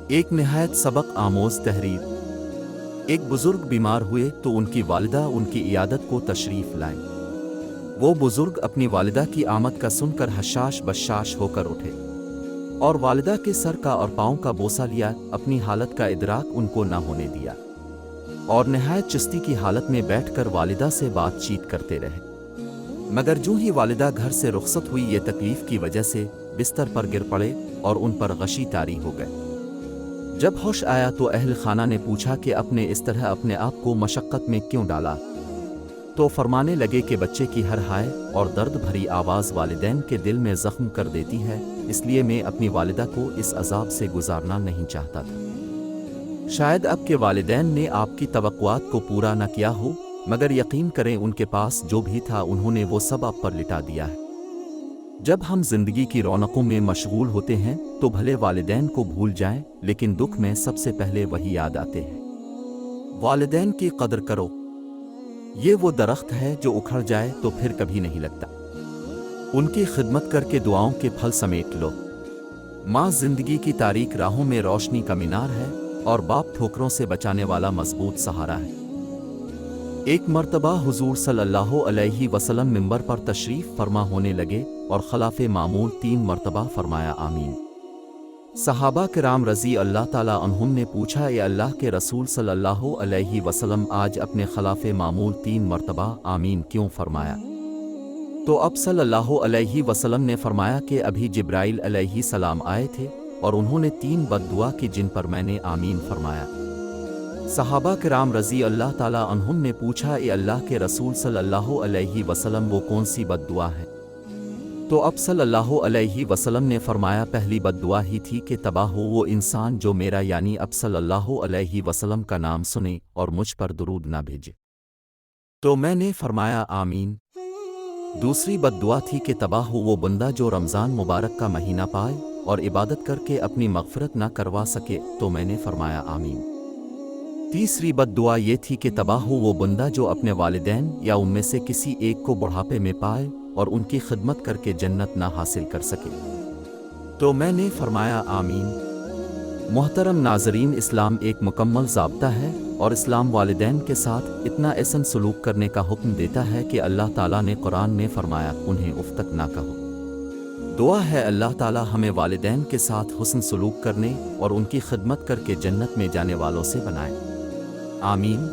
ایک نہایت سبق آموز تحریر۔ ایک بزرگ بیمار ہوئے تو ان کی والدہ ان کی عیادت کو تشریف لائیں۔ وہ بزرگ اپنی والدہ کی آمد کا سن کر حشاش بشاش ہو کر اٹھے اور والدہ کے سر کا اور پاؤں کا بوسہ لیا، اپنی حالت کا ادراک ان کو نہ ہونے دیا اور نہایت چستی کی حالت میں بیٹھ کر والدہ سے بات چیت کرتے رہے، مگر جو ہی والدہ گھر سے رخصت ہوئی یہ تکلیف کی وجہ سے بستر پر گر پڑے اور ان پر غشی طاری ہو گئے۔ جب ہوش آیا تو اہل خانہ نے پوچھا کہ اپنے اس طرح اپنے آپ کو مشقت میں کیوں ڈالا، تو فرمانے لگے کہ بچے کی ہر ہائے اور درد بھری آواز والدین کے دل میں زخم کر دیتی ہے، اس لیے میں اپنی والدہ کو اس عذاب سے گزارنا نہیں چاہتا تھا۔ شاید اب کے والدین نے آپ کی توقعات کو پورا نہ کیا ہو، مگر یقین کریں ان کے پاس جو بھی تھا انہوں نے وہ سب آپ پر لٹا دیا ہے۔ جب ہم زندگی کی رونقوں میں مشغول ہوتے ہیں تو بھلے والدین کو بھول جائیں، لیکن دکھ میں سب سے پہلے وہی یاد آتے ہیں۔ والدین کی قدر کرو، یہ وہ درخت ہے جو اکھڑ جائے تو پھر کبھی نہیں لگتا۔ ان کی خدمت کر کے دعاؤں کے پھل سمیٹ لو۔ ماں زندگی کی تاریک راہوں میں روشنی کا مینار ہے اور باپ ٹھوکروں سے بچانے والا مضبوط سہارا ہے۔ ایک مرتبہ حضور صلی اللہ علیہ وسلم منبر پر تشریف فرما ہونے لگے اور خلاف معمول 3 مرتبہ فرمایا آمین۔ صحابہ کرام رضی اللہ تعالیٰ عنہم نے پوچھا، اے اللہ کے رسول صلی اللہ علیہ وسلم آج اپنے خلاف معمول 3 مرتبہ آمین کیوں فرمایا؟ تو اب صلی اللہ علیہ وسلم نے فرمایا کہ ابھی جبرائیل علیہ السلام آئے تھے اور انہوں نے 3 بد دعا کی جن پر میں نے آمین فرمایا۔ صحابہ کرام رضی اللہ تعالیٰ عنہم نے پوچھا، اے اللہ کے رسول صلی اللہ علیہ وسلم وہ کون سی بد دعا ہے؟ تو اب صلی اللہ علیہ وسلم نے فرمایا پہلی بد دعا ہی تھی کہ تباہ ہو وہ انسان جو میرا یعنی اب صلی اللہ علیہ وسلم کا نام سنے اور مجھ پر درود نہ بھیجے۔ تو میں نے فرمایا آمین۔ دوسری بد دعا تھی کہ تباہ ہو وہ بندہ جو رمضان مبارک کا مہینہ پائے اور عبادت کر کے اپنی مغفرت نہ کروا سکے، تو میں نے فرمایا آمین۔ تیسری بد دعا یہ تھی کہ تباہ ہو وہ بندہ جو اپنے والدین یا ان میں سے کسی ایک کو بڑھاپے میں پائے اور ان کی خدمت کر کے جنت نہ حاصل کر سکے، تو میں نے فرمایا آمین۔ محترم ناظرین، اسلام ایک مکمل ضابطہ ہے اور اسلام والدین کے ساتھ اتنا احسن سلوک کرنے کا حکم دیتا ہے کہ اللہ تعالیٰ نے قرآن میں فرمایا انہیں اف تک نہ کہو۔ دعا ہے اللہ تعالیٰ ہمیں والدین کے ساتھ حسن سلوک کرنے اور ان کی خدمت کر کے جنت میں جانے والوں سے بنائے۔ آمین۔